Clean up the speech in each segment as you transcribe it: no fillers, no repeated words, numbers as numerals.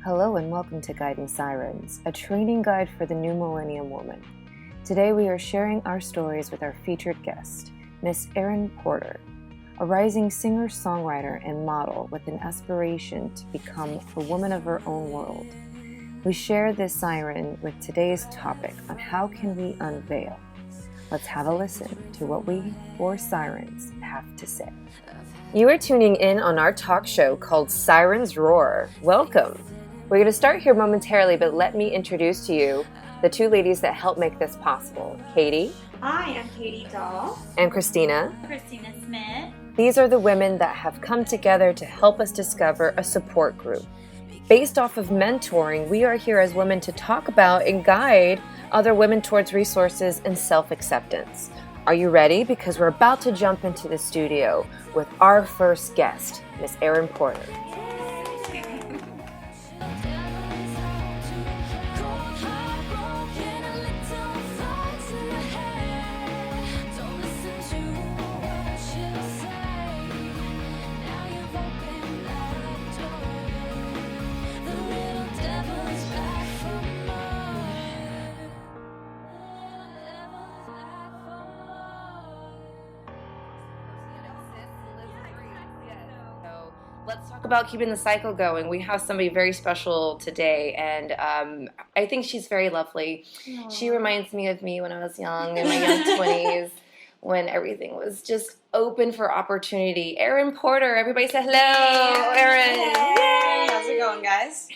Hello and welcome to Guiding Sirens, a training guide for the new millennium woman. Today we are sharing our stories with our featured guest, Miss Erin Porter, a rising singer-songwriter and model with an aspiration to become a woman of her own world. We share this siren with today's topic on how can we unveil. Let's have a listen to what we, four sirens, have to say. You are tuning in on our talk show called Sirens Roar. Welcome. We're going to start here momentarily, but let me introduce to you the two ladies that help make this possible. Katy. Hi, I'm Katy Dolle. And Christina. Christina Smith. These are the women that have come together to help us discover a support group. Based off of mentoring, we are here as women to talk about and guide other women towards resources and self-acceptance. Are you ready? Because we're about to jump into the studio with our first guest, Miss Erin Porter. Let's talk about keeping the cycle going. We have somebody very special today, and I think she's very lovely. Aww. She reminds me of me when I was young, in my young 20s, when everything was just open for opportunity. Erin Porter, everybody say hello. Hey, Erin. Hey. How's it going, guys?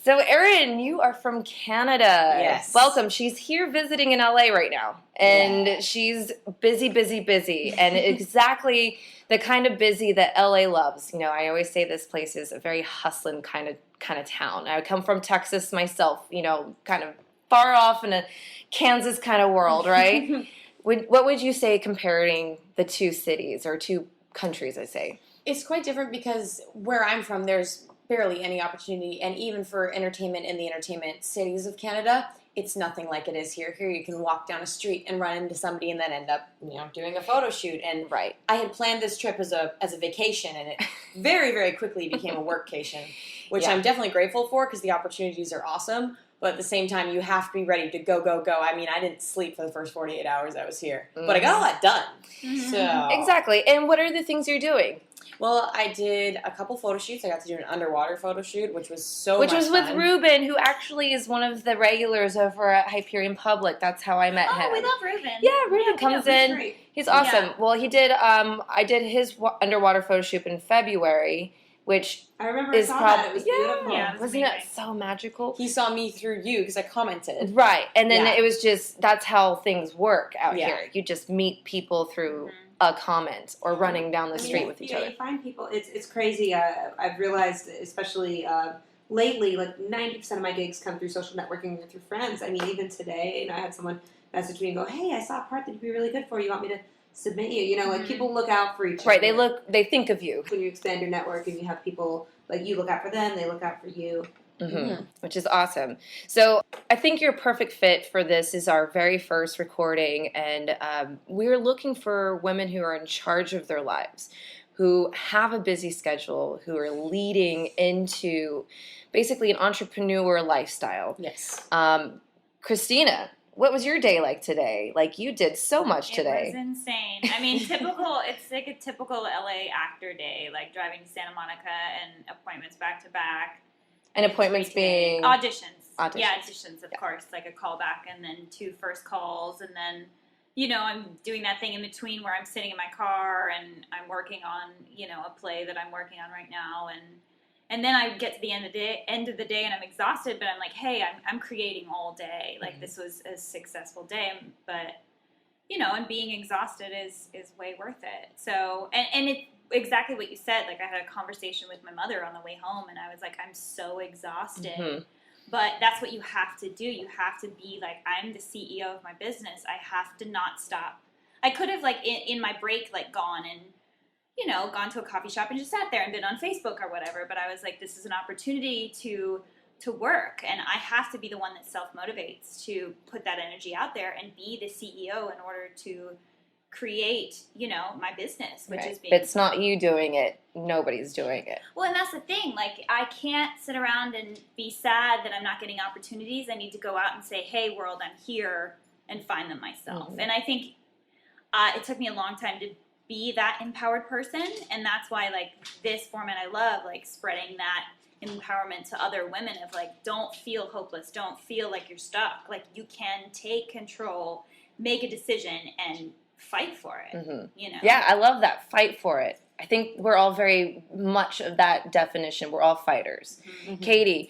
So, Erin, you are from Canada. Yes. Welcome. She's here visiting in LA right now, and she's busy, and exactly the kind of busy that LA loves. You know, I always say this place is a very hustling kind of town. I come from Texas myself, you know, kind of far off in a Kansas kind of world, right? What would you say comparing the two cities or two countries, I say? It's quite different because where I'm from, there's barely any opportunity, and even for entertainment in the entertainment cities of Canada, it's nothing like it is here. Here you can walk down a street and run into somebody and then end up, you know, doing a photo shoot. And right. I had planned this trip as a vacation, and it very, very quickly became a workcation, which I'm definitely grateful for because the opportunities are awesome. But at the same time, you have to be ready to go. I mean, I didn't sleep for the first 48 hours I was here, but I got a lot done. Mm-hmm. So Exactly. And what are the things you're doing? Well, I did a couple photo shoots. I got to do an underwater photo shoot, which was so much fun. With Ruben, who actually is one of the regulars over at Hyperion Public. That's how I met him. Oh, we love Ruben. Yeah, Ruben comes in. Great. He's awesome. Yeah. Well, he did. I did his underwater photo shoot in February, which I remember is that. It was beautiful. Yeah, it was wasn't amazing. it so magical? He saw me through you because I commented. Right, and then Yeah. it was just that's how things work out Yeah. here. You just meet people through a comment or running down the street with each other. You find people. It's crazy. I've realized, especially lately, like 90% of my gigs come through social networking or through friends. I mean, even today, I had someone message me and go, "Hey, I saw a part that'd be really good for you. You want me to submit you?" You know, like people look out for each other. Right, they think of you. When you expand your network and you have people like you look out for them, they look out for you. Mm-hmm. Which is awesome. So I think you're a perfect fit for this. Is our very first recording, and we're looking for women who are in charge of their lives, who have a busy schedule, who are leading into basically an entrepreneur lifestyle. Yes. Christina, what was your day like today? Like, you did so much today. It was insane. I mean, it's like a typical LA actor day, like driving to Santa Monica and appointments back to back. And appointments being? Auditions. Auditions. Yeah, auditions, of course. Like a callback and then 2 first calls. And then, you know, I'm doing that thing in between where I'm sitting in my car and I'm working on, you know, a play that I'm working on right now. And then I get to the end of the day and I'm exhausted, but I'm like, hey, I'm creating all day. Like, this was a successful day. But, you know, and being exhausted is way worth it. So, and it's exactly what you said. Like, I had a conversation with my mother on the way home, and I was like, I'm so exhausted. Mm-hmm. But that's what you have to do. You have to be like, I'm the CEO of my business. I have to not stop. I could have, like, in my break, like, gone and, you know, gone to a coffee shop and just sat there and been on Facebook or whatever. But I was like, this is an opportunity to work, and I have to be the one that self-motivates to put that energy out there and be the CEO in order to create, my business, which Right. is being. It's not you doing it. Nobody's doing it. Well, and that's the thing. Like, I can't sit around and be sad that I'm not getting opportunities. I need to go out and say, hey, world, I'm here, and find them myself. Mm-hmm. And I think it took me a long time to be that empowered person. And that's why, like, this format I love, like, spreading that empowerment to other women of, like, don't feel hopeless. Don't feel like you're stuck. Like, you can take control, make a decision, and fight for it, Yeah, I love that. Fight for it. I think we're all very much of that definition. We're all fighters. Mm-hmm. Katy,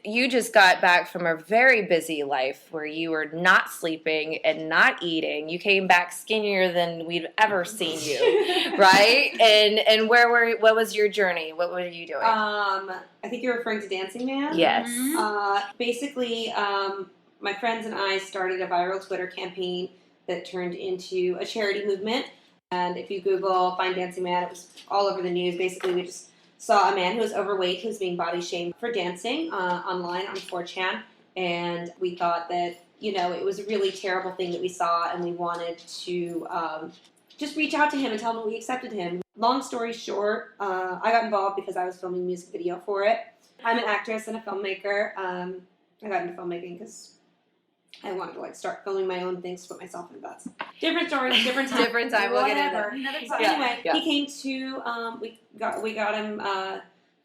you just got back from a very busy life where you were not sleeping and not eating. You came back skinnier than we'd ever seen you, right? And what was your journey? What were you doing? I think you're referring to Dancing Man. Yes. Basically, my friends and I started a viral Twitter campaign that turned into a charity movement. And if you Google Find Dancing Man, it was all over the news. Basically, we just saw a man who was overweight who was being body shamed for dancing online on 4chan. And we thought that, it was a really terrible thing that we saw, and we wanted to just reach out to him and tell him we accepted him. Long story short, I got involved because I was filming a music video for it. I'm an actress and a filmmaker. I got into filmmaking because I wanted to start filming my own things to put myself in bets. Different story, different time. Different time. We'll get into Another So time. anyway, he came to. We got him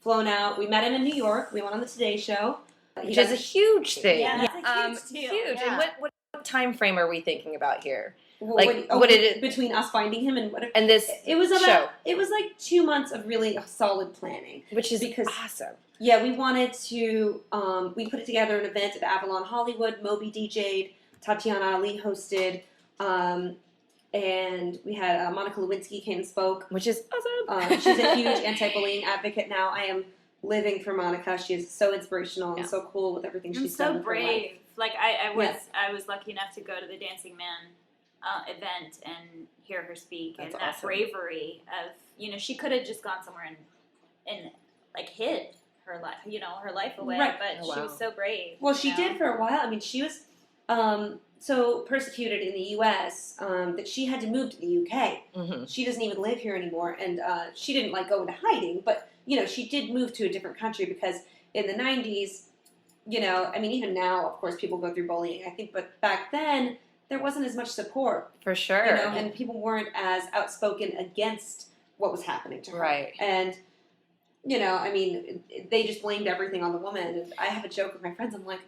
flown out. We met him in New York. We went on the Today Show, Which is a huge thing. Yeah, that's a huge deal. Huge. Yeah. And what time frame are we thinking about here? Well, what did it between us finding him and what? And this It was about. show, It was like 2 months of really solid planning. which is because- awesome. Yeah, we wanted to. We put together an event at Avalon Hollywood. Moby DJ'd. Tatiana Ali hosted, and we had Monica Lewinsky came and spoke. Which is awesome. She's a huge anti-bullying advocate now. I am living for Monica. She is so inspirational and so cool with everything she's done. So with her life. brave. Like I was lucky enough to go to the Dancing Man event and hear her speak. That's and that awesome. bravery of she could have just gone somewhere and like hid her life her life away. Right. But Oh, she wow. was so brave. Well, she did for a while. I mean, she was so persecuted in the U.S. That she had to move to the U.K. Mm-hmm. She doesn't even live here anymore, and she didn't go into hiding. But she did move to a different country because in the 90s, I mean, even now, of course, people go through bullying. I think, but back then there wasn't as much support, For sure. and people weren't as outspoken against what was happening to her. Right. And I mean, they just blamed everything on the woman. And I have a joke with my friends. I'm like,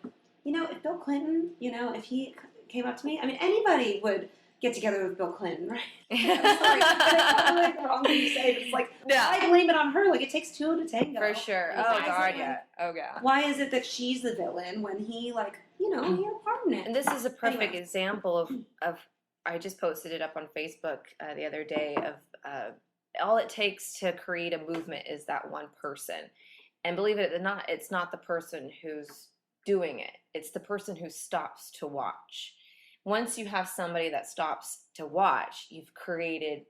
if Bill Clinton, if he came up to me, I mean, anybody would get together with Bill Clinton, right? That's probably the wrong thing to say, but it's like, I blame it on her. Like, it takes two to tango. For sure. And Oh, why is God, it yeah. Oh, yeah. Why is it that she's the villain when he, he had a part in it? And this is a perfect Anyway. example of I just posted it up on Facebook the other day of all it takes to create a movement is that one person. And believe it or not, it's not the person who's doing it. It's the person who stops to watch. Once you have somebody that stops to watch, you've created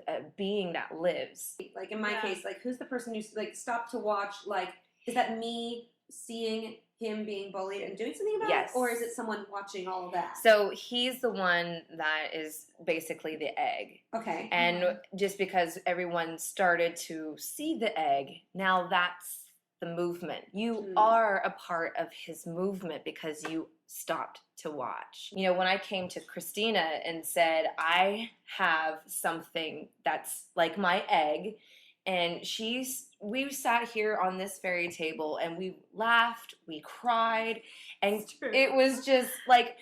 a being that lives. Like, in my case, who's the person who's, stopped to watch? Is that me seeing him being bullied and doing something about Yes. it? Or is it someone watching all of that? So he's the one that is basically the egg. Okay. And just because everyone started to see the egg, now that's the movement. You are a part of his movement because you stopped to watch. When I came to Christina and said, I have something that's like my egg, and we sat here on this fairy table and we laughed, we cried, and it was just like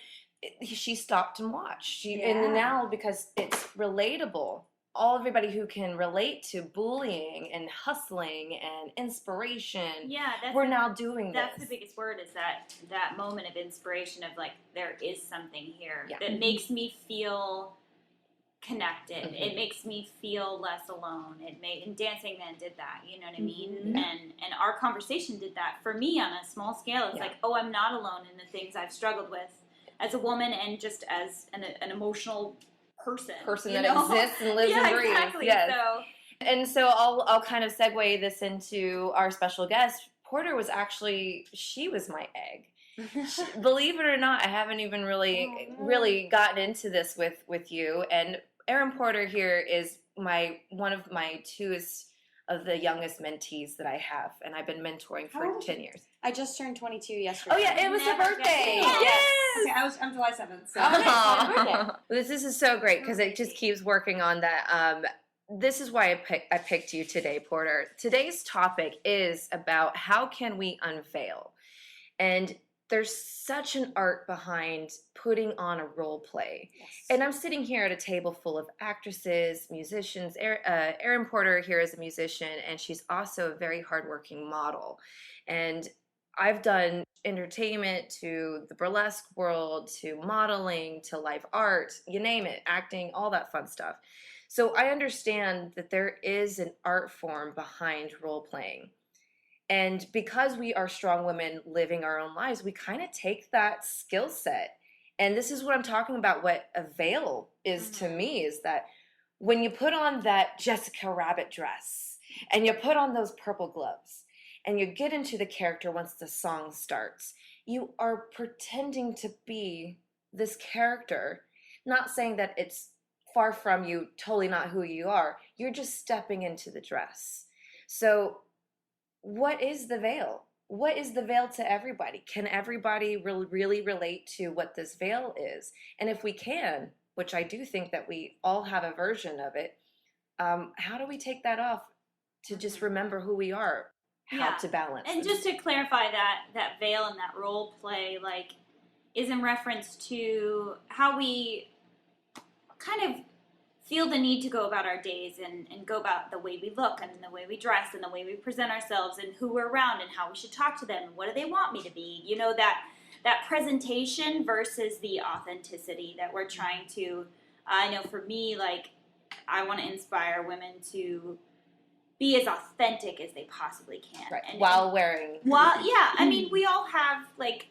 she stopped and watched. And now, because it's relatable, everybody who can relate to bullying and hustling and inspiration, we're now doing this. That's the biggest word, is that moment of inspiration of there is something here that makes me feel connected. Mm-hmm. It makes me feel less alone. And Dancing Man did that, you know what I mean? Mm-hmm. And our conversation did that for me on a small scale. It's I'm not alone in the things I've struggled with as a woman and just as an emotional person that exists and lives and breathes. Exactly. Yes. So And so I'll kind of segue this into our special guest. Porter was actually, she was my egg. Believe it or not, I haven't even really gotten into this with you. And Erin Porter here is one of my two of the youngest mentees that I have, and I've been mentoring for 10 years. I just turned 22 yesterday. Oh yeah, it was her birthday. Yes. Okay, I'm July 7th. So. This is so great because it just keeps working on that. This is why I picked you today, Porter. Today's topic is about how can we unveil, and there's such an art behind putting on a role play. Yes. And I'm sitting here at a table full of actresses, musicians. Erin Porter here is a musician, and she's also a very hardworking model. And I've done entertainment to the burlesque world, to modeling, to live art, you name it, acting, all that fun stuff. So I understand that there is an art form behind role playing. And because we are strong women living our own lives, we kind of take that skill set. And this is what I'm talking about, what a veil is to me, is that when you put on that Jessica Rabbit dress and you put on those purple gloves and you get into the character once the song starts, you are pretending to be this character, not saying that it's far from you, totally not who you are. You're just stepping into the dress. So what is the veil? What is the veil to everybody? Can everybody really relate to what this veil is? And if we can, which I do think that we all have a version of it, how do we take that off to just remember who we are, how to balance? And just to clarify that veil and that role play, like, is in reference to how we kind of feel the need to go about our days and go about the way we look and the way we dress and the way we present ourselves and who we're around and how we should talk to them and what do they want me to be. You know, that presentation versus the authenticity that we're trying to, I know for me, like, I want to inspire women to be as authentic as they possibly can. Right. While wearing. I mean, we all have, like,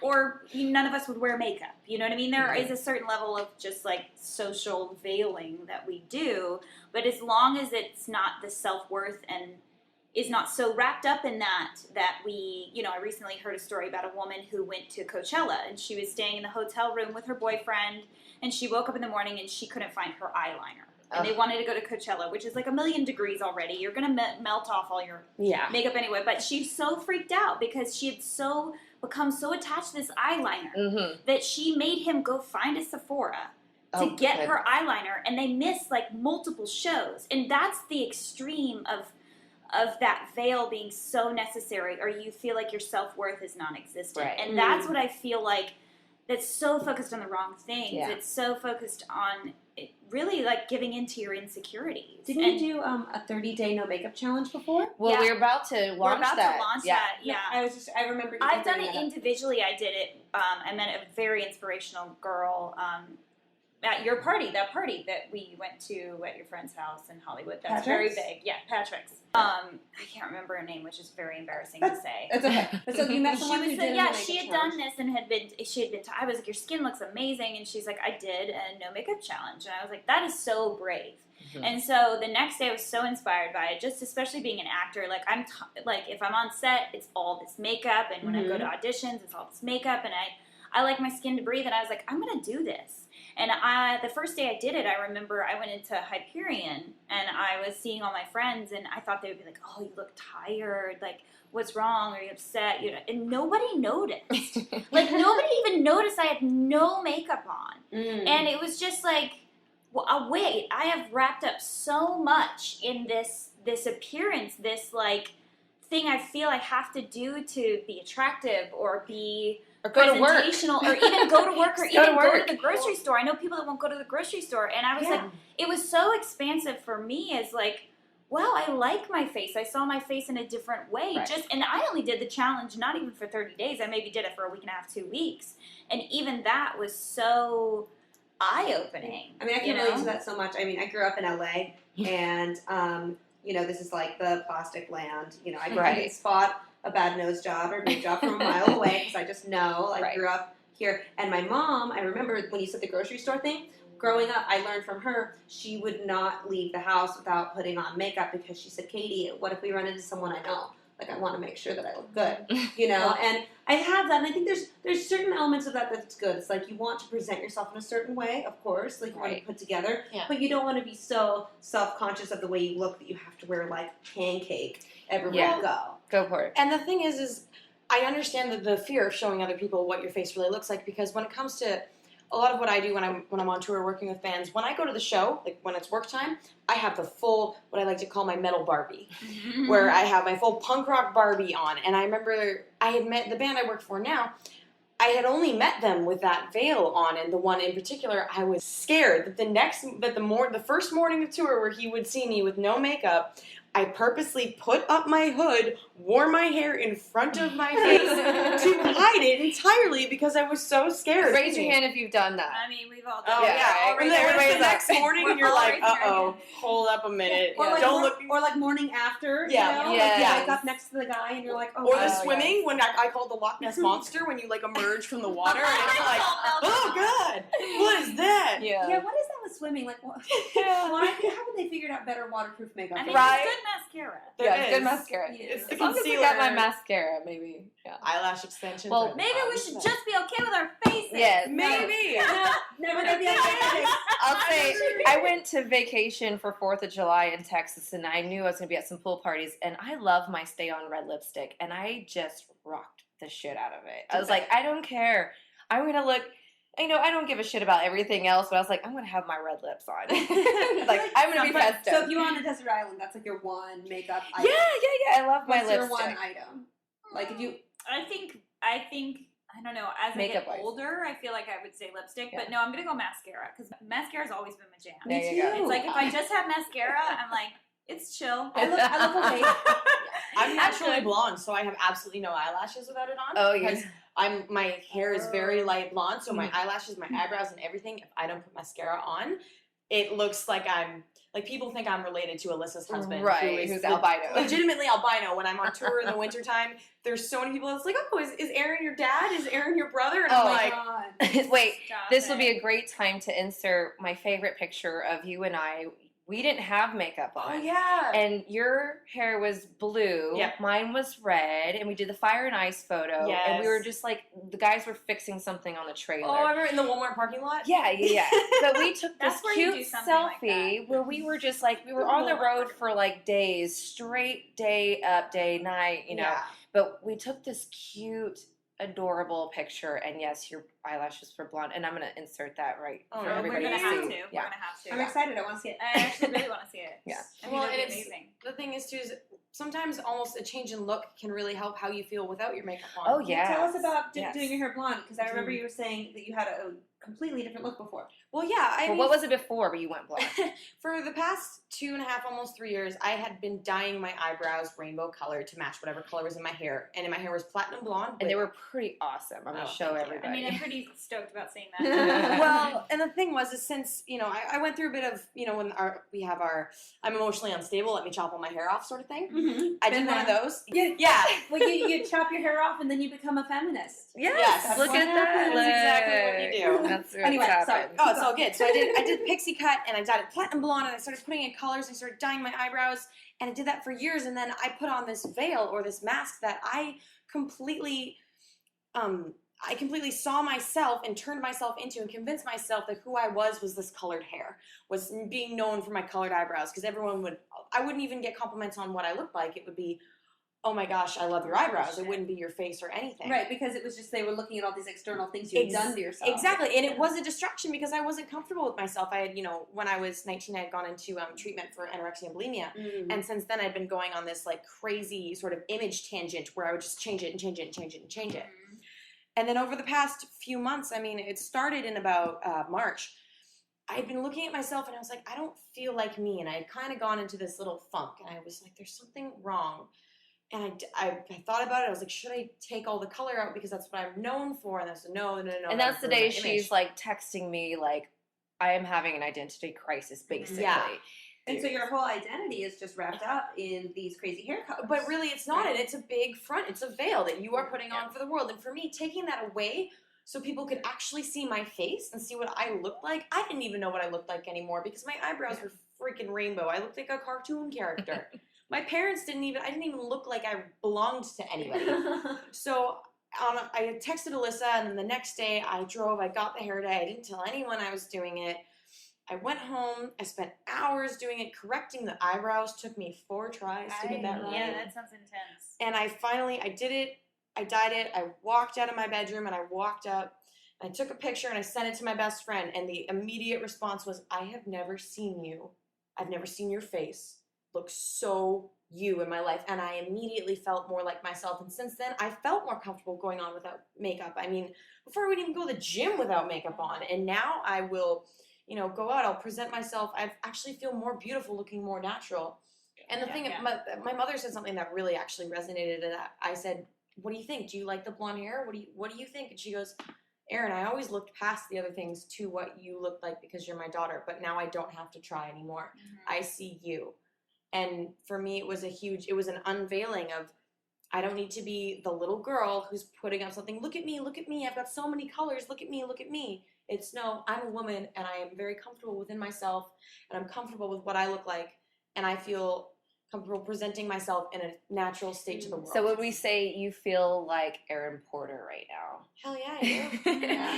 or none of us would wear makeup. You know what I mean? There is a certain level of just like social veiling that we do, but as long as it's not the self-worth and is not so wrapped up in that we, you know, I recently heard a story about a woman who went to Coachella and she was staying in the hotel room with her boyfriend and she woke up in the morning and she couldn't find her eyeliner. And they wanted to go to Coachella, which is like 1,000,000 degrees already. You're going to melt off all your makeup anyway. But she's so freaked out because she had become so attached to this eyeliner that she made him go find a Sephora to get her eyeliner. And they missed like multiple shows. And that's the extreme of that veil being so necessary, or you feel like your self-worth is non-existent. Right. And that's what I feel like that's so focused on the wrong things. Yeah. It's so focused on really like giving into your insecurities. Didn't you do a 30-day no makeup challenge before? Well, we're about to launch that. Yeah. I remember. I've done it individually. I did it. I met a very inspirational girl at your party. That party that we went to at your friend's house in Hollywood. That's very big. Yeah, Patrick's. I can't remember her name, which is very embarrassing to say. That's okay. So you met someone who did she had done this and she had been. I was like, your skin looks amazing, and she's like, I did a no makeup challenge, and I was like, that is so brave. Mm-hmm. And so the next day I was so inspired by it, just especially being an actor. Like like if I'm on set, it's all this makeup, and when I go to auditions, it's all this makeup, and I like my skin to breathe, and I was like, I'm gonna do this. And the first day I did it, I remember I went into Hyperion, and I was seeing all my friends, and I thought they would be like, oh, you look tired, like, what's wrong, are you upset, you know, and nobody noticed. Like, nobody even noticed I had no makeup on. And it was just like, well, wait, I have wrapped up so much in this appearance, this, like, thing I feel I have to do to be attractive or be... Or go to work. Or even go to work, or even go to the grocery store. I know people that won't go to the grocery store. And I was like, it was so expansive for me as like, wow, I like my face. I saw my face in a different way. Right. And I only did the challenge not even for 30 days. I maybe did it for a week and a half, 2 weeks. And even that was so eye-opening. I mean, I can relate to that so much. I mean, I grew up in LA, and, you know, this is like the plastic land. You know, I can spot a bad nose job or big job from a mile away because I just know. I grew up here. And my mom, I remember when you said the grocery store thing, growing up, I learned from her, she would not leave the house without putting on makeup because she said, Katy, what if we run into someone I know? like I want to make sure that I look good, you know. And I have that, and I think there's certain elements of that that's good. It's like you want to present yourself in a certain way, of course, like you want to put together, but you don't want to be so self-conscious of the way you look that you have to wear like pancake everywhere you go. Go for it. And the thing is I understand the fear of showing other people what your face really looks like, because when it comes to a lot of what I do when I'm on tour working with bands, when I go to the show, like when it's work time, I have the full, what I like to call my metal Barbie, where I have my full punk rock Barbie on. And I remember I had met the band I work for now. I had only met them with that veil on, and the one in particular, I was scared that the first morning of tour where he would see me with no makeup, I purposely put up my hood, wore my hair in front of my face to hide it entirely because I was so scared. Raise your hand if you've done that. I mean, we've all done Oh, it. And then the next morning, and you're like, uh-oh, hold up a minute. Or like Don't look. Or like morning after, you know? Yes. Like you wake up next to the guy and you're like, oh. Or the swimming, when I call it the Loch Ness Monster, when you like emerge from the water and it's like, oh God, what is that? Yeah, what is that with swimming? Like, what? How haven't they figured out better waterproof makeup? I mean, Right. it's good mascara. Yeah, good mascara. It's the As long as I concealer. got my mascara, maybe. Yeah. Eyelash extensions. Well, are Maybe we should just be okay with our faces. Yes. maybe. Never gonna be okay. I'll say I went to vacation for 4th of July in Texas, and I knew I was going to be at some pool parties, and I love my Stay On red lipstick, and I just rocked the shit out of it. I was like, I don't care. I'm going to look, I don't give a shit about everything else, but I was like, I'm going to have my red lips on. Like, I'm going to be festive. So if you're on a desert island, that's like your one makeup Yeah, item. I love my What's lipstick. your one item? Like if you... I think, I don't know, as I get Makeup-wise. older, I feel like I would say lipstick, but no, I'm going to go mascara, because mascara's always been my jam. There you go. It's like, if I just have mascara, I'm like, it's chill. I look okay. I'm naturally blonde, so I have absolutely no eyelashes without it on. Oh, yes. My hair is very light blonde, so my eyelashes, my eyebrows, and everything, if I don't put mascara on, it looks like people think I'm related to Alyssa's husband. Right, who's albino. Legitimately albino. When I'm on tour in the wintertime, there's so many people that's like, oh, is Erin your dad? Is Erin your brother? And I'm like, Wait, Stop this will it. be a great time to insert my favorite picture of you and I. We didn't have makeup on. oh yeah. And your hair was blue. Yep. Mine was red. And we did the fire and ice photo. And we were Yes. just like, the guys were fixing something on the trailer. Oh, I remember in the Walmart parking lot? Yeah. But we took this That's where you do cute something like selfie where we were just like, we were on the road for like days, straight day up, day night, Yeah. But we took this cute, adorable picture. And yes, your eyelashes were blonde. And I'm going to insert that right Oh, for we're everybody We're to going to see. have to. Yeah. We're going to have to. I'm excited. I want to see it. I actually really want to see it. Yeah. I think Well, it'll and be it's amazing. the thing is too is sometimes almost a change in look can really help how you feel without your makeup on. Oh, yeah. Tell us about Yes. doing your hair blonde, because I remember you were saying that you had a completely different look before. Well, yeah. I Well, mean, what was it before, but you went blonde? for the past 2.5, almost 3 years, I had been dyeing my eyebrows rainbow color to match whatever color was in my hair, and my hair was platinum blonde. And they with- were pretty awesome. I'm going to Oh, show thank you. everybody. I mean, I'm pretty stoked about seeing that. well, and the thing was, is since I went through a bit of when I'm emotionally unstable, let me chop all my hair off, sort of thing. Mm-hmm. I did Been one of there. those. Yeah. Well, you chop your hair off and then you become a feminist. Yes, Look what at that. happens. That's exactly what you do. That's what Anyway, happens. sorry. Oh, it's all good. So I did pixie cut, and I dyed it platinum blonde, and I started putting in colors, and I started dyeing my eyebrows, and I did that for years, and then I put on this veil or this mask that I completely saw myself and turned myself into and convinced myself that who I was this colored hair, was being known for my colored eyebrows, because I wouldn't even get compliments on what I looked like. It would be, oh my gosh, I love your eyebrows. It wouldn't be your face or anything. Right, because it was just they were looking at all these external things you'd done to yourself. Exactly, and it was a distraction because I wasn't comfortable with myself. I had, when I was 19, I had gone into treatment for anorexia and bulimia, and since then I'd been going on this like crazy sort of image tangent where I would just change it and change it and change it and change it. And then over the past few months, I mean, it started in about March, I had been looking at myself and I was like, I don't feel like me, and I had kind of gone into this little funk, and I was like, there's something wrong. And I thought about it. I was like, should I take all the color out because that's what I'm known for? And I said, no. And that's the day she's like texting me like, I am having an identity crisis, basically. Yeah. And so your whole identity is just wrapped up in these crazy haircuts. But really, it's not it. It's a big front. It's a veil that you are putting on for the world. And for me, taking that away so people could actually see my face and see what I looked like, I didn't even know what I looked like anymore because my eyebrows were freaking rainbow. I looked like a cartoon character. my parents I didn't even look like I belonged to anybody. So I texted Alyssa, and then the next day I got the hair dye. I didn't tell anyone I was doing it. I went home. I spent hours doing it, correcting the eyebrows. Took me 4 tries to get that right. Yeah, that sounds intense. And I did it. I dyed it. I walked out of my bedroom, and I walked up. I took a picture, and I sent it to my best friend. And the immediate response was, I have never seen you. I've never seen your face look so you in my life. And I immediately felt more like myself. And since then, I felt more comfortable going on without makeup. I mean, before I would even go to the gym without makeup on. And now I will, go out. I'll present myself. I actually feel more beautiful, looking more natural. And the thing, my mother said something that really actually resonated. And I said, what do you think? Do you like the blonde hair? What do you think? And she goes, Erin, I always looked past the other things to what you look like because you're my daughter, but now I don't have to try anymore. I see you. And for me, it was an unveiling of, I don't need to be the little girl who's putting up something. Look at me, I've got so many colors. Look at me. It's no, I'm a woman, and I am very comfortable within myself, and I'm comfortable with what I look like, and I feel comfortable presenting myself in a natural state to the world. So would we say you feel like Erin Porter right now? Hell yeah, I do.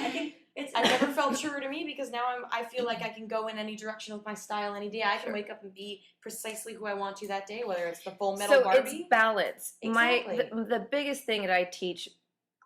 I think I never felt truer to me because now I feel like I can go in any direction with my style any day. I can wake up and be precisely who I want to that day, whether it's the Full Metal Barbie. So it's balance. Exactly. The biggest thing that I teach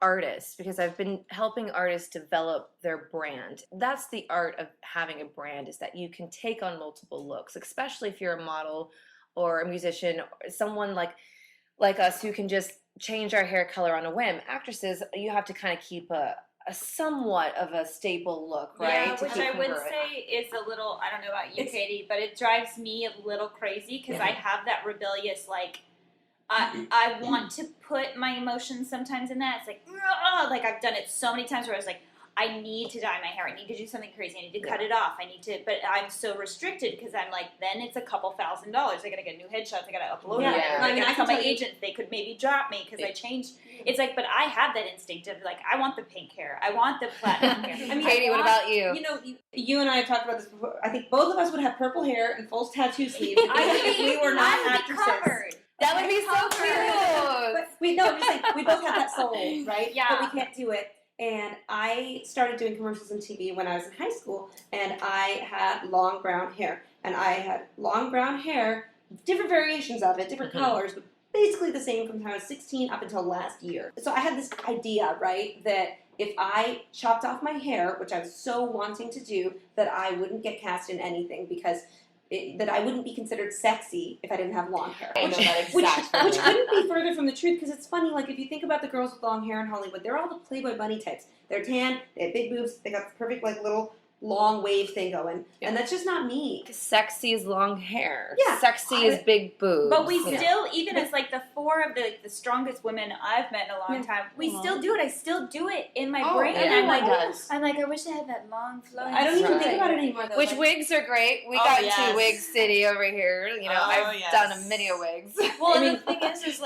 artists, because I've been helping artists develop their brand. That's the art of having a brand, is that you can take on multiple looks, especially if you're a model or a musician, or someone like us who can just change our hair color on a whim. Actresses, you have to kind of keep a somewhat of a staple look, right? Yeah, which I would say is a little, I don't know about you, Katie, but it drives me a little crazy because I have that rebellious, I want to put my emotions sometimes in that. It's like I've done it so many times where I was like, I need to dye my hair. I need to do something crazy. I need to cut it off. But I'm so restricted because I'm like, then it's a couple $1,000s. I gotta get new headshots. I gotta upload it. I gotta tell my agents they could maybe drop me because I changed. It's like, but I have that instinct of I want the pink hair. I want the platinum hair. I mean, Katie, what about you? You and I have talked about this before. I think both of us would have purple hair and full tattoo sleeves if we were not actresses. Covered. That would be so cute. But I'm just saying, we both have that soul, right? Yeah. But we can't do it. And I started doing commercials and TV when I was in high school, and I had long brown hair. And I had long brown hair, different variations of it, different colors, but basically the same from the time I was 16 up until last year. So I had this idea, right, that if I chopped off my hair, which I was so wanting to do, that I wouldn't get cast in anything because that I wouldn't be considered sexy if I didn't have long hair. I know that exactly. Which couldn't be further from the truth, because it's funny, if you think about the girls with long hair in Hollywood, they're all the Playboy bunny types. They're tan, they have big boobs, they got the perfect, little long wave thing going. Yeah. And that's just not me. Sexy is long hair. Yeah. Sexy is big boobs. But we still, even as the 4 of the strongest women I've met in a long time, we still do it. I still do it in my brain. Yeah. And I'm I wish I had that long flowing. I don't even think about it anymore, though. Which wigs are great. We got to Wig City over here. I've done a many wigs. Well, and the thing is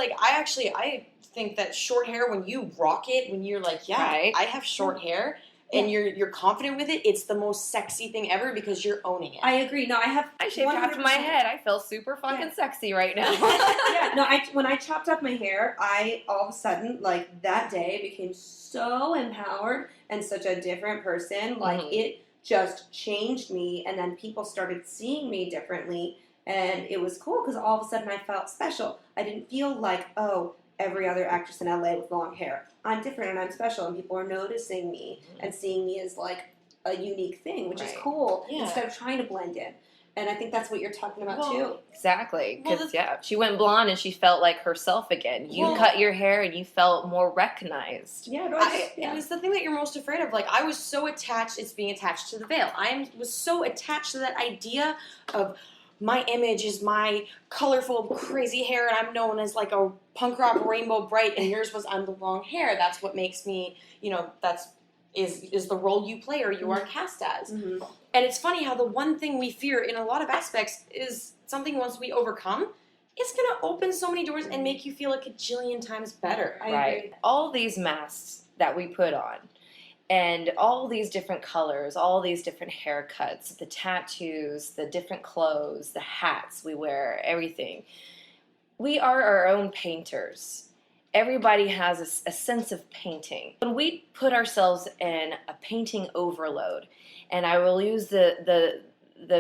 I think that short hair, when you rock it, when you're I have short hair, and you're confident with it, it's the most sexy thing ever because you're owning it. I agree. No, I shaved half of my head. I feel super fucking sexy right now. When I chopped off my hair, I all of a sudden, that day, became so empowered and such a different person. It just changed me, and then people started seeing me differently, and it was cool because all of a sudden I felt special. I didn't feel like, every other actress in LA with long hair. I'm different and I'm special, and people are noticing me and seeing me as a unique thing, which is cool, instead of trying to blend in. And I think that's what you're talking about too. Exactly. Because she went blonde and she felt like herself again. You cut your hair and you felt more recognized. Yeah, it was the thing that you're most afraid of. I was so attached, it's being attached to the veil. I was so attached to that idea of my image is my colorful, crazy hair, and I'm known as a punk rock rainbow bright, and yours was I'm the long hair. That's what makes me, that's is the role you play or you are cast as. Mm-hmm. And it's funny how the one thing we fear in a lot of aspects is something once we overcome, it's going to open so many doors and make you feel a gajillion times better. I agree. All these masks that we put on, and all these different colors, all these different haircuts, the tattoos, the different clothes, the hats we wear, everything. We are our own painters. Everybody has a sense of painting. When we put ourselves in a painting overload, and I will use the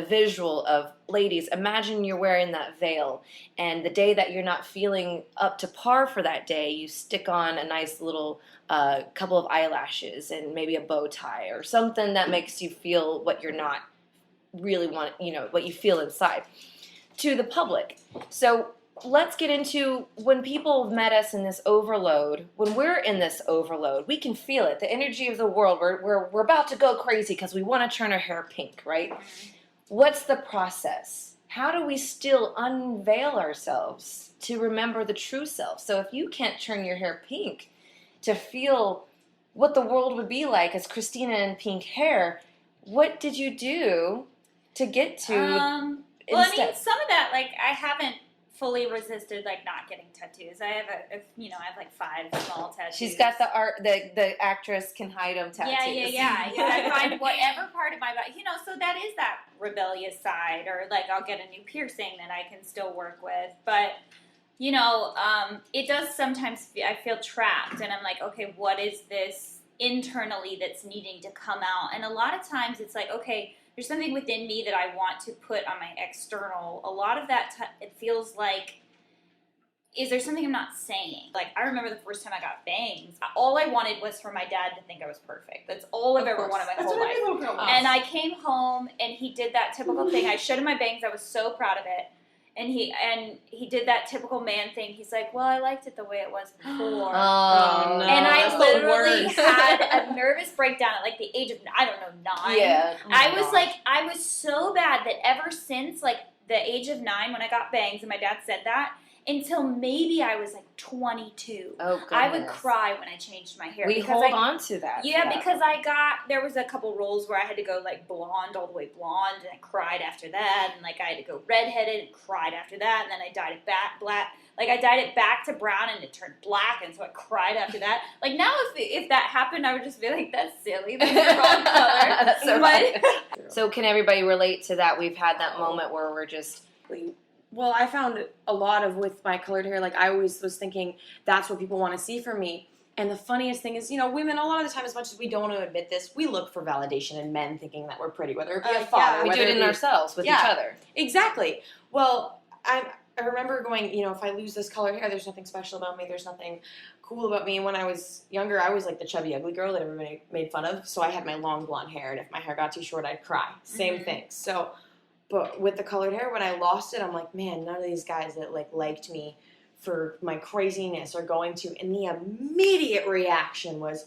visual of, ladies, imagine you're wearing that veil, and the day that you're not feeling up to par for that day, you stick on a nice little couple of eyelashes and maybe a bow tie or something that makes you feel what you're not really want, what you feel inside to the public. So let's get into when people have met us in this overload. When we're in this overload, we can feel it. The energy of the world. We're about to go crazy because we want to turn our hair pink, right? What's the process? How do we still unveil ourselves to remember the true self? So if you can't turn your hair pink to feel what the world would be like as Christina in pink hair, what did you do to get to? Well, I mean, some of that, like, I haven't fully resisted, like, not getting tattoos. I have I have like 5 small tattoos. She's got the actress can hide them tattoos. Yeah. I find whatever part of my body, so that is that rebellious side, or like I'll get a new piercing that I can still work with. But, it does sometimes, I feel trapped, and I'm like, okay, what is this internally that's needing to come out? And a lot of times it's like, okay, there's something within me that I want to put on my external. A lot of that, it feels like, is there something I'm not saying? Like, I remember the first time I got bangs, all I wanted was for my dad to think I was perfect. That's all I've ever wanted my whole life. Little girl wants. And I came home, and he did that typical thing. I showed him my bangs. I was so proud of it. And he did that typical man thing. He's like, well, I liked it the way it was before. Oh, no. And I That's the literally worst. had a nervous breakdown at like the age of, 9. Yeah. I was so bad that ever since like the age of 9 when I got bangs and my dad said that, until maybe I was like 22. Oh, goodness. I would cry when I changed my hair. We because hold on to that. Yeah, because there was a couple roles where I had to go like blonde, all the way blonde, and I cried after that, and like I had to go redheaded and cried after that, and then I dyed it back black. Like I dyed it back to brown and it turned black, and so I cried after that. Like now, if that happened, I would just be like, "That's silly. That's the wrong color." That's so right. So can everybody relate to that? We've had that moment where we're just. Well, I found a lot of with my colored hair, like I always was thinking that's what people want to see from me. And the funniest thing is, women, a lot of the time, as much as we don't want to admit this, we look for validation in men thinking that we're pretty, whether it be a father. We do it in ourselves with each other. Exactly. Well, I remember going, if I lose this colored hair, there's nothing special about me. There's nothing cool about me. And when I was younger, I was like the chubby, ugly girl that everybody made fun of. So I had my long blonde hair, and if my hair got too short, I'd cry. Same thing. So... But with the colored hair, when I lost it, I'm like, man, none of these guys that liked me for my craziness are going to. And the immediate reaction was,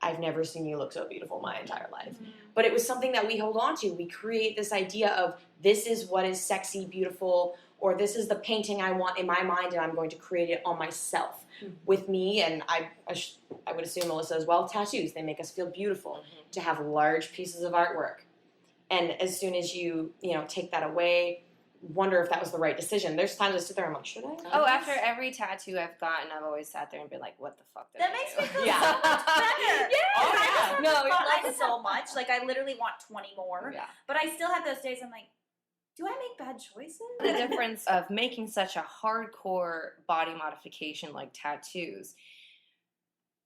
I've never seen you look so beautiful my entire life. Mm-hmm. But it was something that we hold on to. We create this idea of this is what is sexy, beautiful, or this is the painting I want in my mind, and I'm going to create it on myself. Mm-hmm. With me, and I would assume Melissa as well, tattoos. They make us feel beautiful. To have large pieces of artwork. And as soon as you take that away, wonder if that was the right decision. There's times I sit there and I'm like, should I? Oh, after every tattoo I've gotten, I've always sat there and been like, what the fuck did that I makes do? me feel so much better. Yeah. I just so much. Like, I literally want 20 more. Yeah. But I still have those days I'm like, do I make bad choices? The difference of making such a hardcore body modification like tattoos,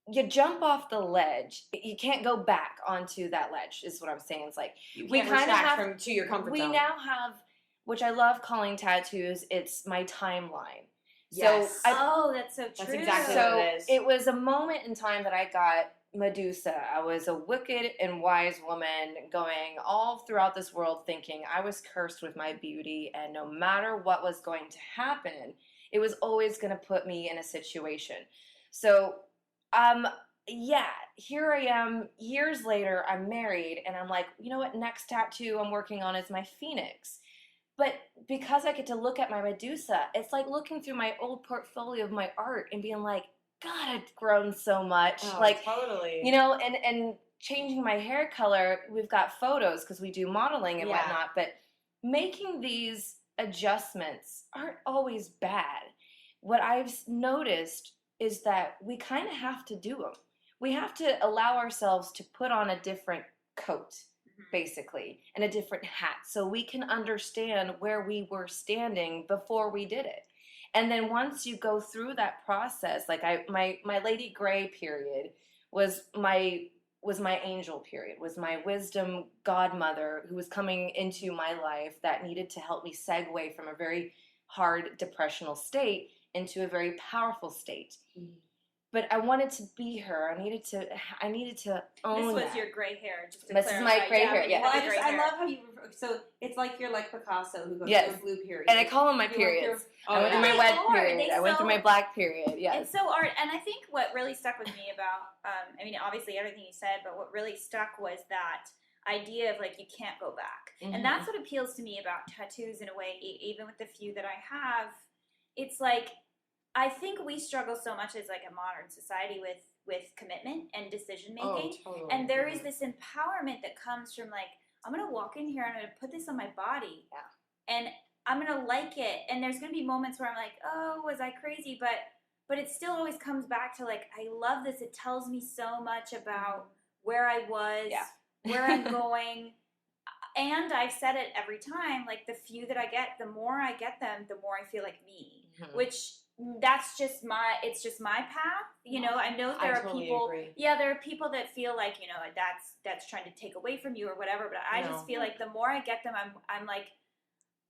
you jump off the ledge. You can't go back onto that ledge, is what I'm saying. It's like, we kind of have to your comfort zone. We now have, which I love calling tattoos, it's my timeline. Yes. So that's so true. That's exactly what it is. It was a moment in time that I got Medusa. I was a wicked and wise woman going all throughout this world thinking I was cursed with my beauty, and no matter what was going to happen, it was always going to put me in a situation. So, here I am, years later, I'm married, and I'm like, you know what, next tattoo I'm working on is my phoenix. But because I get to look at my Medusa, it's like looking through my old portfolio of my art and being like, God, I've grown so much. Oh, totally. And changing my hair color, we've got photos because we do modeling and whatnot, but making these adjustments aren't always bad. What I've noticed is that we kind of have to do them. We have to allow ourselves to put on a different coat, basically, and a different hat so we can understand where we were standing before we did it. And then once you go through that process, like my Lady Grey period was my angel period, was my wisdom godmother who was coming into my life that needed to help me segue from a very hard depressional state into a very powerful state. Mm-hmm. But I wanted to be her. I needed to own This was that. your gray hair. Just to This is my gray hair. Yeah. Well, I love how you. So it's like you're like Picasso who goes through a blue period. And I call them my periods. I went through my wet period. I went through my black period. Yes. It's so art. And I think what really stuck with me about, I mean, obviously everything you said, but what really stuck was that idea of like you can't go back. Mm-hmm. And that's what appeals to me about tattoos in a way. Even with the few that I have, it's like, I think we struggle so much as like a modern society with commitment and decision making. Oh, totally. And there is this empowerment that comes from like, I'm going to walk in here and I'm going to put this on my body. Yeah. And I'm going to like it. And there's going to be moments where I'm like, oh, was I crazy? But it still always comes back to like, I love this. It tells me so much about where I was, where I'm going. And I've said it every time, like the few that I get, the more I get them, the more I feel like me, which that's just my path. You know, I know there are people, there are people that feel like, you know, that's trying to take away from you or whatever. But I just feel like the more I get them, I'm like,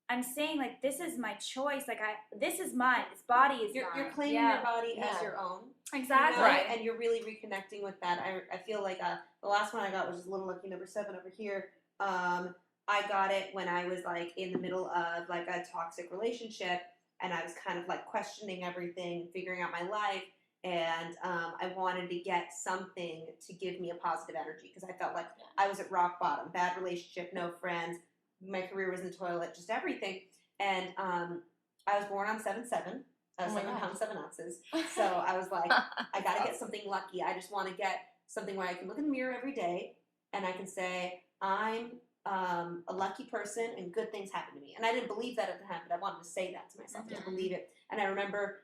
I'm saying like, this is my choice. Like this is mine. This body is mine. You're claiming your body as your own. Exactly. You know? Right. And you're really reconnecting with that. I feel like the last one I got was just Little Lucky number 7 over here. I got it when I was like in the middle of like a toxic relationship. And I was kind of like questioning everything, figuring out my life, and I wanted to get something to give me a positive energy because I felt like I was at rock bottom, bad relationship, no friends, my career was in the toilet, just everything. And I was born on 7/7. I was 7 pounds 7 ounces. So I was like, I got to get something lucky. I just want to get something where I can look in the mirror every day and I can say, I'm a lucky person and good things happen to me. And I didn't believe that at the time, but I wanted to say that to myself, to believe it. And I remember,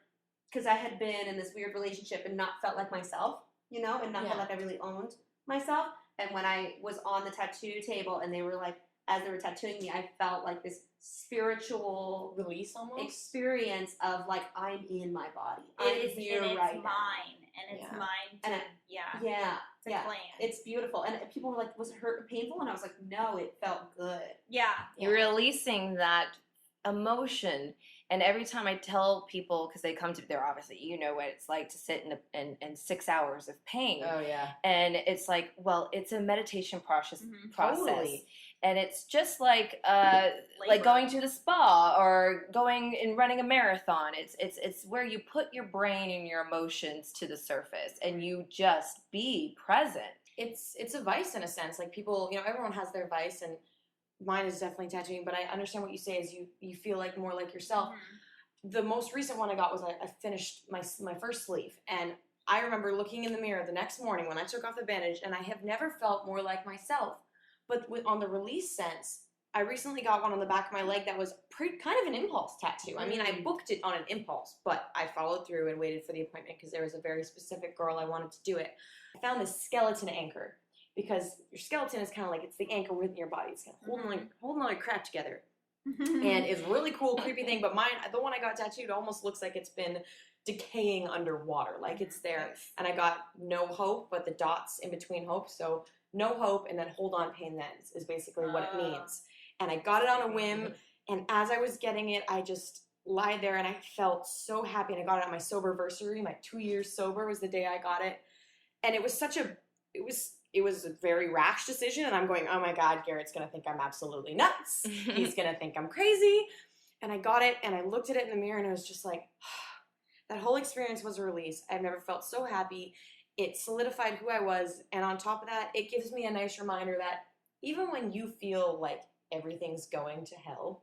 because I had been in this weird relationship and not felt like myself, you know, and not felt like I really owned myself. And when I was on the tattoo table and they were like, as they were tattooing me, I felt like this spiritual release almost experience of like, I'm in my body. It's mine. And it's mine to, claim. It's beautiful. And people were like, was it hurt or painful? And I was like, no, it felt good. Yeah. You're releasing that emotion. And every time I tell people, because they come to, they're obviously, you know what it's like to sit in 6 hours of pain. Oh, yeah. And it's like, well, it's a meditation process. Totally. And it's just like going to the spa or going and running a marathon. It's where you put your brain and your emotions to the surface and you just be present. It's a vice in a sense. Like people, you know, everyone has their vice, and mine is definitely tattooing. But I understand what you say is you feel like more like yourself. Mm-hmm. The most recent one I got was I finished my first sleeve, and I remember looking in the mirror the next morning when I took off the bandage, and I have never felt more like myself. But on the release sense, I recently got one on the back of my leg that was kind of an impulse tattoo. I mean, I booked it on an impulse, but I followed through and waited for the appointment because there was a very specific girl I wanted to do it. I found this skeleton anchor because your skeleton is kind of like, it's the anchor within your body. It's kind of holding all your crap together. And it's a really cool, creepy thing. But mine, the one I got tattooed almost looks like it's been decaying underwater. Like it's there. And I got no hope, but the dots in between hope. So no hope, and then hold on, pain then is basically what it means. And I got it on a whim, and as I was getting it, I just lied there, and I felt so happy, and I got it on my sober-versary. My 2 years sober was the day I got it, and it was it was a very rash decision, and I'm going, oh my God, Garrett's going to think I'm absolutely nuts. He's going to think I'm crazy. And I got it, and I looked at it in the mirror, and I was just like, that whole experience was a release. I've never felt so happy. It solidified who I was, and on top of that, it gives me a nice reminder that even when you feel like everything's going to hell,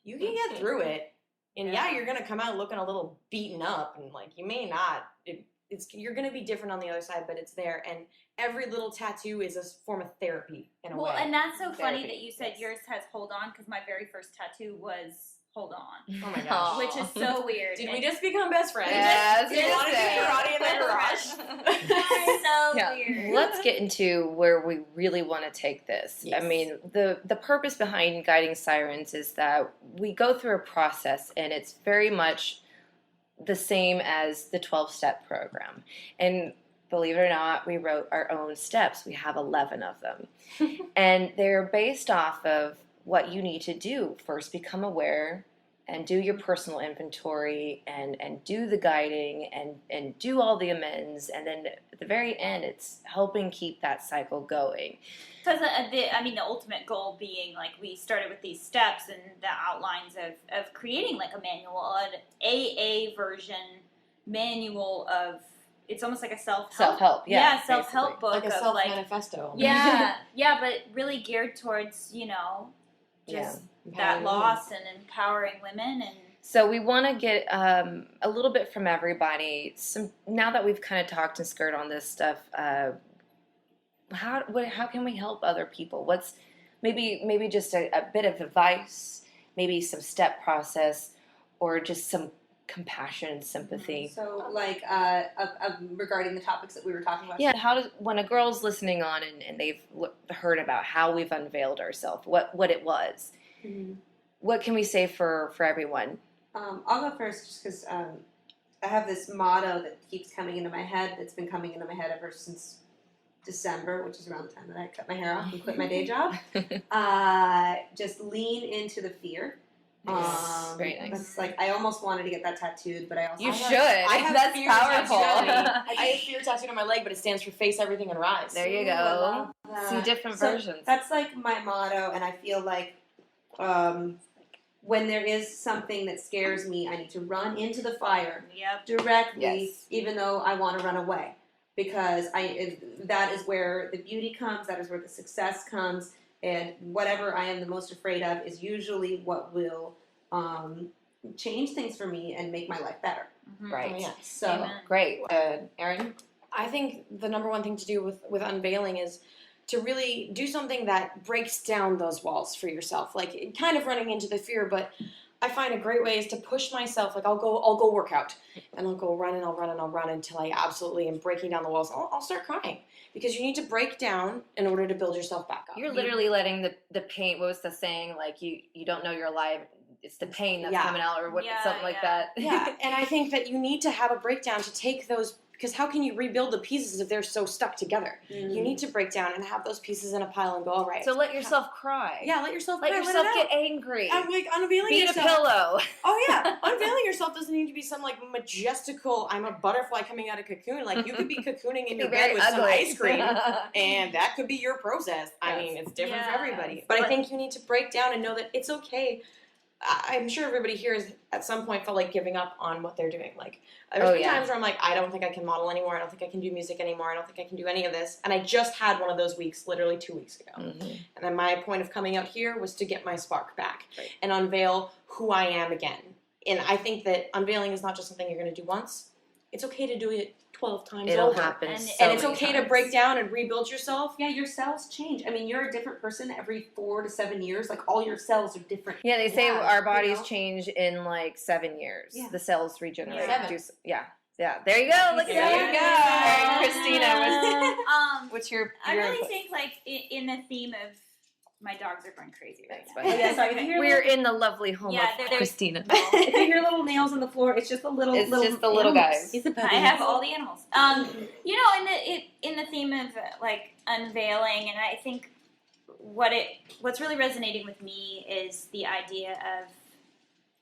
you can get through it. And you're going to come out looking a little beaten up, and like you may not. You're going to be different on the other side, but it's there. And every little tattoo is a form of therapy in a way. Well, and that's so funny that you said yours has hold on, because my very first tattoo was hold on. Oh my gosh. Which is so weird. Did we just become best friends? Yes. You want to do karate in the garage? So weird. Let's get into where we really want to take this. Yes. I mean, the purpose behind Guiding Sirens is that we go through a process, and it's very much the same as the 12-step program. And believe it or not, we wrote our own steps. We have 11 of them. And they're based off of what you need to do. First, become aware and do your personal inventory and do the guiding and do all the amends. And then at the very end, it's helping keep that cycle going. Because, the ultimate goal being, like, we started with these steps and the outlines of creating, like, a manual, an AA version manual of, it's almost like a self-help. Yeah, self-help book. Like a self-manifesto. Yeah, but really geared towards, that loss and empowering women. And so we want to get a little bit from everybody. Now that we've kind of talked and skirted on this stuff, how can we help other people? What's maybe just a bit of advice, maybe some step process, or just some compassion and sympathy. So, like, regarding the topics that we were talking about. Yeah, when a girl's listening on and they've heard about how we've unveiled ourselves, what it was, what can we say for everyone? I'll go first just because I have this motto that keeps coming into my head, that's been coming into my head ever since December, which is around the time that I cut my hair off and quit my day job. Just lean into the fear. Very nice. That's like, I almost wanted to get that tattooed, but I also should. I have That's fear powerful. I have fear tattooed on my leg, but it stands for face everything and rise. There you go. See different versions. That's like my motto, and I feel like when there is something that scares me, I need to run into the fire directly, even though I want to run away, because that is where the beauty comes. That is where the success comes. And whatever I am the most afraid of is usually what will change things for me and make my life better. Right. Oh, yeah. So Amen. Great. Erin? I think the number one thing to do with unveiling is to really do something that breaks down those walls for yourself. Like, kind of running into the fear, but I find a great way is to push myself. Like, I'll go work out, and I'll go run, and I'll run until I absolutely am breaking down the walls. I'll start crying, because you need to break down in order to build yourself back up. You're literally letting the pain, what was the saying? Like, you don't know you're alive. It's the pain that's coming out, or something like that. Yeah, and I think that you need to have a breakdown to take those, because how can you rebuild the pieces if they're so stuck together? You need to break down and have those pieces in a pile and go, all right. So let yourself cry. Yeah, let yourself cry. Let yourself get angry. I'm like unveiling Beat yourself. a pillow. Oh yeah, unveiling yourself doesn't need to be some like majestical. I'm a butterfly coming out of cocoon. Like, you could be cocooning in your bed with some ice cream, and that could be your process. I mean, it's different for everybody. But I think you need to break down and know that it's okay. I'm sure everybody here has at some point felt like giving up on what they're doing. Like, there's been times where I'm like, I don't think I can model anymore. I don't think I can do music anymore. I don't think I can do any of this. And I just had one of those weeks literally 2 weeks ago. And then my point of coming out here was to get my spark back and unveil who I am again. And I think that unveiling is not just something you're going to do once. It's okay to do it 12 times It'll over. happen. And it's okay to break down and rebuild yourself. yeah, your cells change. I mean, you're a different person every 4 to 7 years. Like, all your cells are different. Yeah, they say our bodies change in like 7 years. Yeah. The cells regenerate. Yeah. Yeah. There you go. Look at that. Christina, what's your I really input? think, like, in the theme of, my dogs are going crazy right now. Funny. Yeah, sorry. If you hear We're in the lovely home Yeah, of there's- Christina. if you hear little nails on the floor, it's just the little. It's just the little animals. guys. I have all the animals. In the theme of like unveiling, and I think what's really resonating with me is the idea of,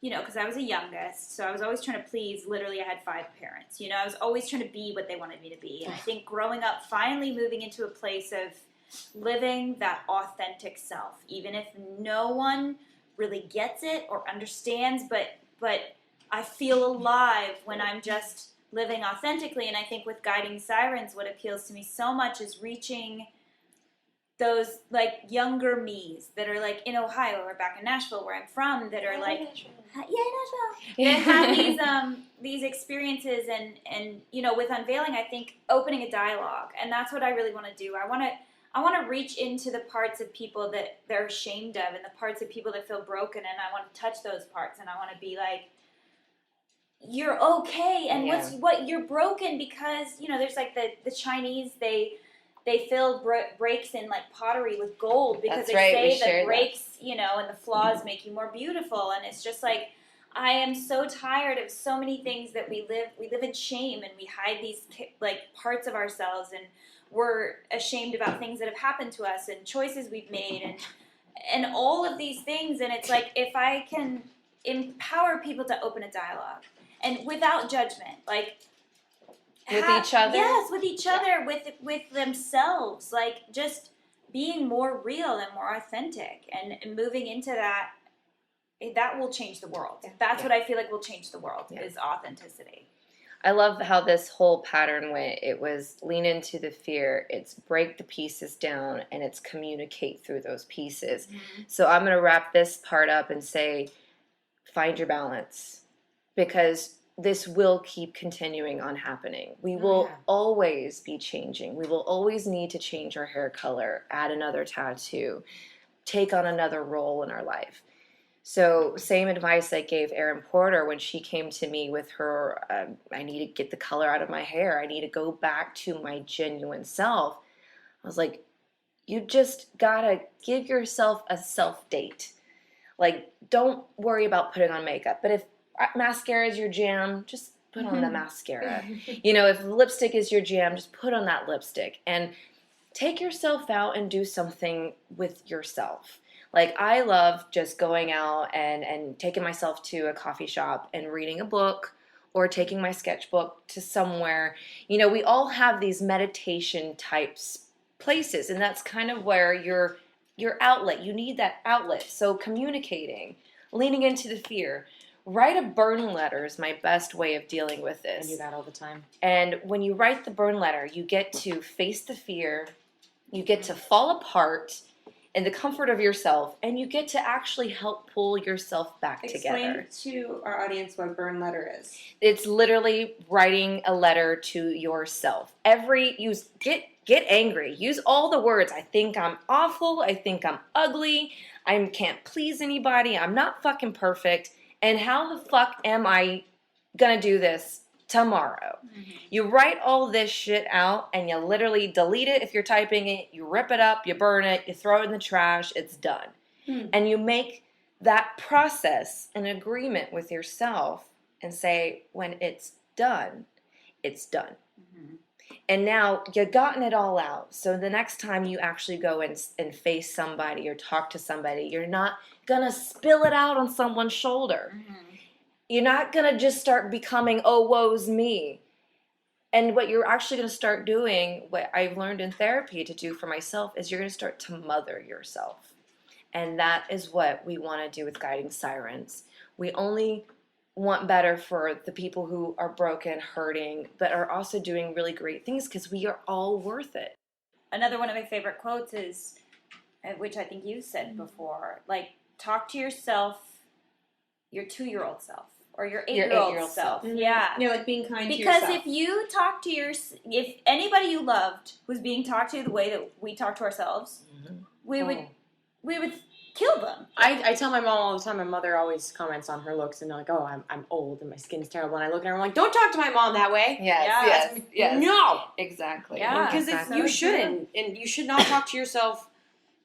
because I was the youngest, so I was always trying to please. Literally, I had 5 parents. I was always trying to be what they wanted me to be, and I think growing up, finally moving into a place of living that authentic self, even if no one really gets it or understands, but I feel alive when I'm just living authentically. And I think with Guiding Sirens, what appeals to me so much is reaching those like younger me's that are like in Ohio or back in Nashville where I'm from, that are like, Nashville. That have these experiences, and with unveiling, I think opening a dialogue, and that's what I really want to do. I want to reach into the parts of people that they're ashamed of, and the parts of people that feel broken, and I want to touch those parts, and I want to be like, you're okay, and what you're broken because, there's like the Chinese, they fill breaks in like pottery with gold because they say that breaks, and the flaws make you more beautiful, and it's just like, I am so tired of so many things that we live in shame, and we hide these like parts of ourselves, and we're ashamed about things that have happened to us and choices we've made and all of these things. And it's like, if I can empower people to open a dialogue and without judgment, like with each other. Yes, with each other, with themselves, like just being more real and more authentic, and moving into that. That will change the world. That's what I feel like will change the world, is authenticity. I love how this whole pattern went. It was lean into the fear, it's break the pieces down, and it's communicate through those pieces. Mm-hmm. So I'm going to wrap this part up and say, find your balance, because this will keep continuing on happening. We will always be changing. We will always need to change our hair color, add another tattoo, take on another role in our life. So same advice I gave Erin Porter when she came to me with her, I need to get the color out of my hair. I need to go back to my genuine self. I was like, you just gotta give yourself a self-date. Like, don't worry about putting on makeup. But if mascara is your jam, just put on the mascara. You know, if lipstick is your jam, just put on that lipstick. And take yourself out and do something with yourself. Like, I love just going out and taking myself to a coffee shop and reading a book, or taking my sketchbook to somewhere. You know, we all have these meditation types places, and that's kind of where your outlet, you need that outlet. So communicating, leaning into the fear. Write a burn letter is my best way of dealing with this. I do that all the time. And when you write the burn letter, you get to face the fear, you get to fall apart in the comfort of yourself, and you get to actually help pull yourself back together. Explain to our audience what a burn letter is. It's literally writing a letter to yourself. Get angry. Use all the words. I think I'm awful. I think I'm ugly. I can't please anybody. I'm not fucking perfect. And how the fuck am I gonna do this tomorrow? Mm-hmm. You write all this shit out, and you literally delete it if you're typing it. You rip it up, you burn it, you throw it in the trash, it's done. Mm. And you make that process an agreement with yourself and say, when it's done, it's done. Mm-hmm. And now you've gotten it all out. So the next time you actually go and face somebody or talk to somebody, you're not going to spill it out on someone's shoulder. Mm-hmm. You're not going to just start becoming, oh, woe's me. And what you're actually going to start doing, what I've learned in therapy to do for myself, is you're going to start to mother yourself. And that is what we want to do with Guiding Sirens. We only want better for the people who are broken, hurting, but are also doing really great things, because we are all worth it. Another one of my favorite quotes is, which I think you said before, like, talk to yourself, your 2-year-old self, or your 8-year-old self. Mm-hmm. Yeah. You're like being kind to yourself. Because if you talk to if anybody you loved was being talked to the way that we talk to ourselves, mm-hmm. we would kill them. I tell my mom all the time. My mother always comments on her looks, and they're like, "Oh, I'm old and my skin's terrible." And I look at her, I'm like, "Don't talk to my mom that way." Yes. No, exactly. Yeah, because exactly. You shouldn't, and you should not talk to yourself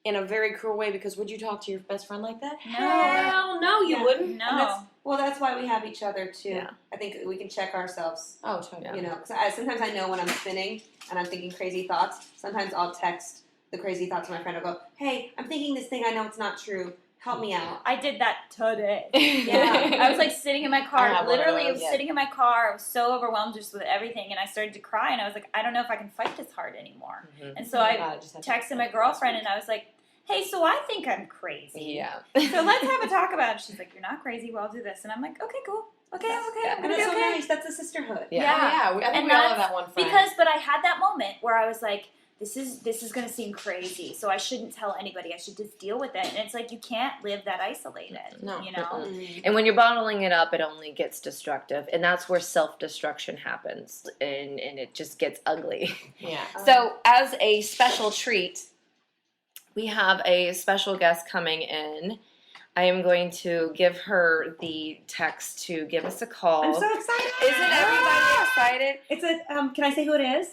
in a very cruel way. Because would you talk to your best friend like that? No. Hell no, you wouldn't. No. That's why we have each other too. Yeah. I think we can check ourselves. Oh, totally. You know, because sometimes I know when I'm spinning and I'm thinking crazy thoughts. Sometimes I'll text the crazy thoughts to my friend. I'll go, "Hey, I'm thinking this thing. I know it's not true. Help me out." I did that today. Yeah. I was like sitting in my car. Literally, I was sitting in my car. I was so overwhelmed just with everything. And I started to cry. And I was like, I don't know if I can fight this hard anymore. Mm-hmm. And so I texted my girlfriend. And I was like, hey, so I think I'm crazy. Yeah. So let's have a talk about it. She's like, you're not crazy. Well, I'll do this. And I'm like, okay, cool. Okay, I'm okay. Yeah. I'm going to be okay. So nice. That's a sisterhood. Yeah. I think we all have that one friend. But I had that moment where I was like, this is going to seem crazy, so I shouldn't tell anybody. I should just deal with it. And it's like, you can't live that isolated, no. You know? Mm-hmm. And when you're bottling it up, it only gets destructive. And that's where self-destruction happens. And it just gets ugly. Yeah. So as a special treat, we have a special guest coming in. I am going to give her the text to give us a call. I'm so excited. Isn't everybody excited? It's a, can I say who it is?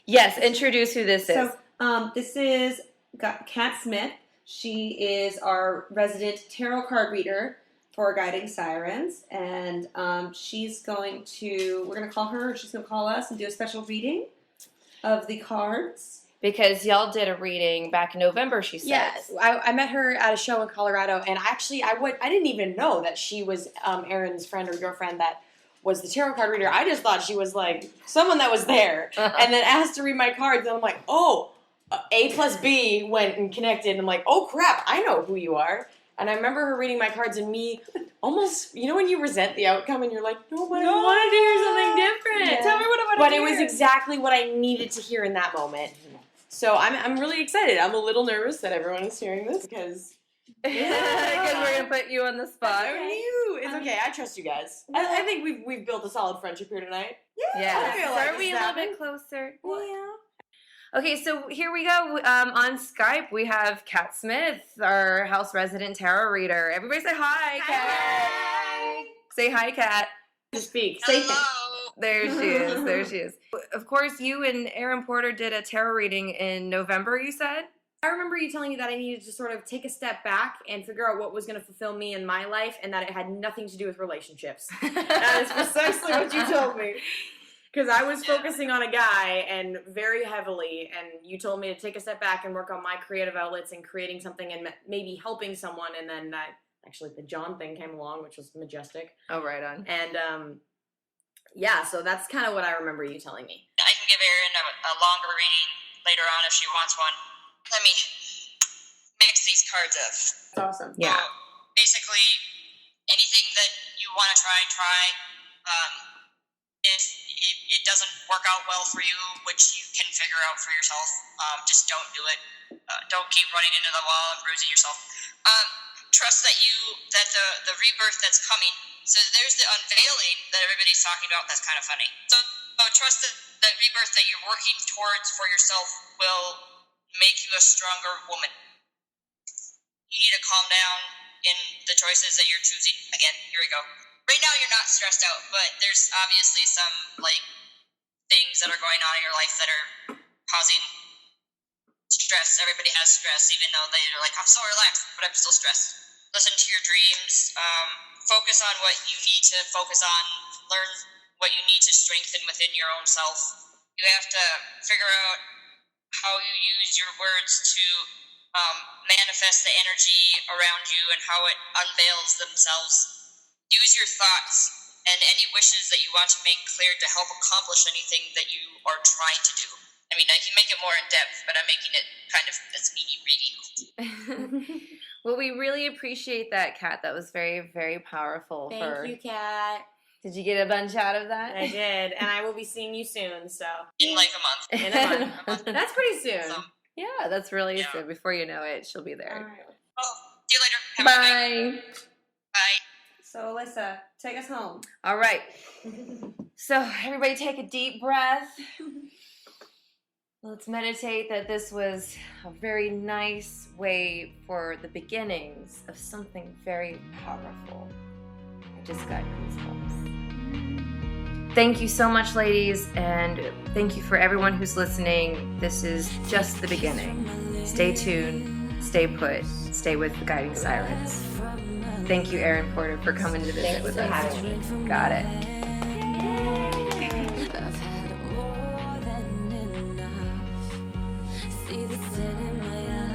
Yes, introduce who this is. So, this is Kat Smith. She is our resident tarot card reader. for Guiding Sirens, and we're going to call her, she's going to call us and do a special reading of the cards. Because y'all did a reading back in November, she said. Yes, I met her at a show in Colorado, and I didn't even know that she was Erin's friend or girlfriend that was the tarot card reader. I just thought she was like someone that was there, and then asked to read my cards, and I'm like, oh, A plus B went and connected, and I'm like, oh crap, I know who you are. And I remember her reading my cards and me almost, when you resent the outcome and you're like, no, but I wanted to hear something different. Yeah. Tell me what I want to hear. But it was exactly what I needed to hear in that moment. So I'm really excited. I'm a little nervous that everyone is hearing this because we're going to put you on the spot. It's okay. I trust you guys. I think we've built a solid friendship here tonight. Yeah. I feel like Are we a little bit closer? Yeah. Okay, so here we go. On Skype, we have Kat Smith, our house resident tarot reader. Everybody say hi, Kat. Hi. Say hi, Kat. To speak. Hello. There she is. There she is. Of course, you and Erin Porter did a tarot reading in November, you said? I remember you telling me that I needed to sort of take a step back and figure out what was going to fulfill me in my life and that it had nothing to do with relationships. That is precisely what you told me. Because I was focusing on a guy and very heavily, and you told me to take a step back and work on my creative outlets and creating something and maybe helping someone, and then actually the John thing came along, which was majestic. Oh, right on. And so that's kind of what I remember you telling me. I can give Erin a longer reading later on if she wants one. Let me mix these cards up. That's awesome. Yeah. So basically, anything that you want to try. If it doesn't work out well for you, which you can figure out for yourself, just don't do it. Don't keep running into the wall and bruising yourself. Trust that the rebirth that's coming. So there's the unveiling that everybody's talking about. That's kind of funny. So trust that the rebirth that you're working towards for yourself will make you a stronger woman. You need to calm down in the choices that you're choosing. Again, here we go. Right now you're not stressed out, but there's obviously some things that are going on in your life that are causing stress. Everybody has stress, even though they're like, I'm so relaxed, but I'm still stressed. Listen to your dreams. Focus on what you need to focus on. Learn what you need to strengthen within your own self. You have to figure out how you use your words to manifest the energy around you and how it unveils themselves. Use your thoughts and any wishes that you want to make clear to help accomplish anything that you are trying to do. I mean, I can make it more in depth, but I'm making it kind of a speedy reading. Well, we really appreciate that, Kat. That was very, very powerful. Thank you, Kat. Did you get a bunch out of that? I did, and I will be seeing you soon, so. In like a month. In a month. That's pretty soon. So, Yeah, that's really soon. Before you know it, she'll be there. All right. well, see you later. Have a good night. Bye. Bye. So, Alyssa, take us home. All right. So, everybody take a deep breath. Let's meditate that this was a very nice way for the beginnings of something very powerful. I just got goosebumps. Thank you so much, ladies, and thank you for everyone who's listening. This is just the beginning. Stay tuned, stay put, stay with the Guiding Sirens. Thank you, Erin Porter, for coming to visit with us. Thanks for having me. Got it.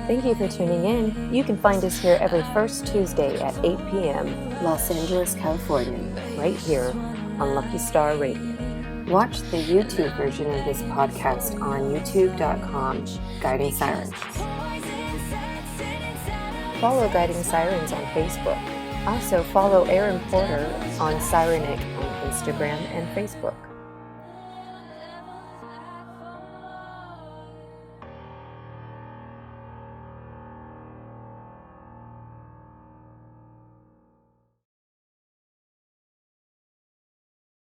Thank you for tuning in. You can find us here every first Tuesday at 8 p.m. Los Angeles, California, right here on Lucky Star Radio. Watch the YouTube version of this podcast on youtube.com, Guiding Sirens. Follow Guiding Sirens on Facebook. Also follow Erin Porter on Sirenic on Instagram and Facebook.